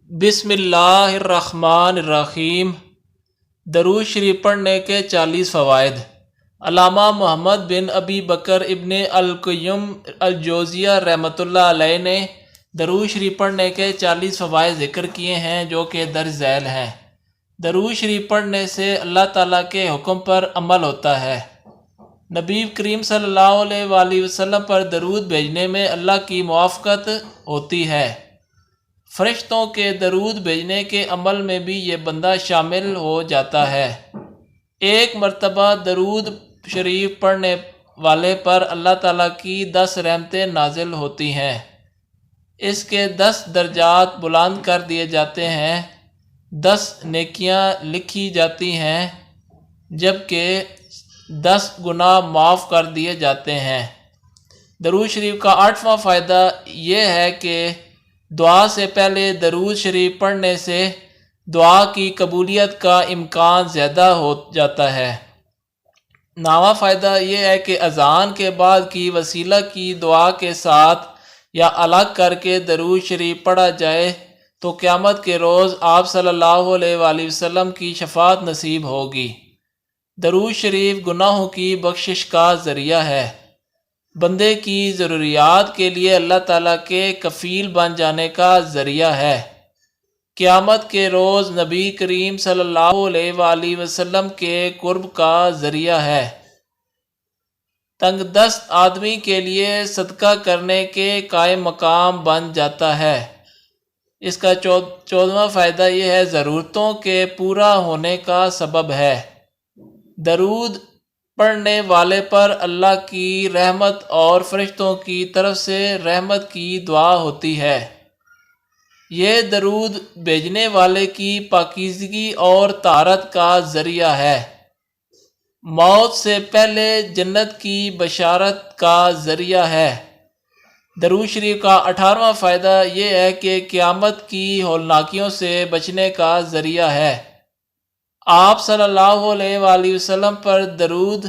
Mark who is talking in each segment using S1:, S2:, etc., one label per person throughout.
S1: بسم اللہ الرحمن الرحیم۔ درود شریف پڑھنے کے 40 فوائد۔ علامہ محمد بن ابی بکر ابن القیم الجوزیہ رحمۃ اللہ علیہ نے درود شریف پڑھنے کے 40 فوائد ذکر کیے ہیں جو کہ درج ذیل ہیں۔ درود شریف پڑھنے سے اللہ تعالیٰ کے حکم پر عمل ہوتا ہے۔ نبی کریم صلی اللہ علیہ وآلہ وسلم پر درود بھیجنے میں اللہ کی موافقت ہوتی ہے۔ فرشتوں کے درود بھیجنے کے عمل میں بھی یہ بندہ شامل ہو جاتا ہے۔ ایک مرتبہ درود شریف پڑھنے والے پر اللہ تعالیٰ کی 10 رحمتیں نازل ہوتی ہیں۔ اس کے 10 درجات بلند کر دیے جاتے ہیں، 10 نیکیاں لکھی جاتی ہیں، جبکہ 10 گناہ معاف کر دیے جاتے ہیں۔ درود شریف کا 8واں فائدہ یہ ہے کہ دعا سے پہلے درود شریف پڑھنے سے دعا کی قبولیت کا امکان زیادہ ہو جاتا ہے۔ 9واں فائدہ یہ ہے کہ اذان کے بعد کی وسیلہ کی دعا کے ساتھ یا الگ کر کے درود شریف پڑھا جائے تو قیامت کے روز آپ صلی اللہ علیہ وآلہ وسلم کی شفاعت نصیب ہوگی۔ درود شریف گناہوں کی بخشش کا ذریعہ ہے۔ بندے کی ضروریات کے لیے اللہ تعالیٰ کے کفیل بن جانے کا ذریعہ ہے۔ قیامت کے روز نبی کریم صلی اللہ علیہ وآلہ وسلم کے قرب کا ذریعہ ہے۔ تنگ دست آدمی کے لیے صدقہ کرنے کے قائم مقام بن جاتا ہے۔ اس کا 14واں فائدہ یہ ہے ضرورتوں کے پورا ہونے کا سبب ہے۔ درود پڑھنے والے پر اللہ کی رحمت اور فرشتوں کی طرف سے رحمت کی دعا ہوتی ہے۔ یہ درود بھیجنے والے کی پاکیزگی اور طہارت کا ذریعہ ہے۔ موت سے پہلے جنت کی بشارت کا ذریعہ ہے۔ درود شریف کا 18واں فائدہ یہ ہے کہ قیامت کی ہولناکیوں سے بچنے کا ذریعہ ہے۔ آپ صلی اللہ علیہ وآلہ وسلم پر درود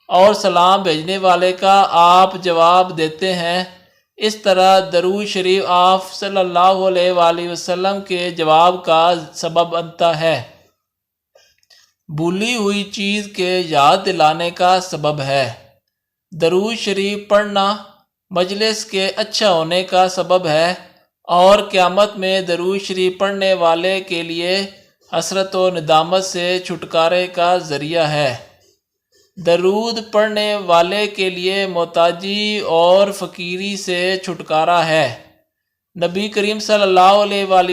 S1: اور سلام بھیجنے والے کا آپ جواب دیتے ہیں، اس طرح درود شریف آپ صلی اللہ علیہ وآلہ وسلم کے جواب کا سبب بنتا ہے۔ بھولی ہوئی چیز کے یاد دلانے کا سبب ہے۔ درود شریف پڑھنا مجلس کے اچھا ہونے کا سبب ہے اور قیامت میں درود شریف پڑھنے والے کے لیے حسرت و ندامت سے چھٹکارے کا ذریعہ ہے۔ درود پڑھنے والے کے لیے محتاجی اور فقیری سے چھٹکارا ہے۔ نبی کریم صلی اللہ علیہ وآلہ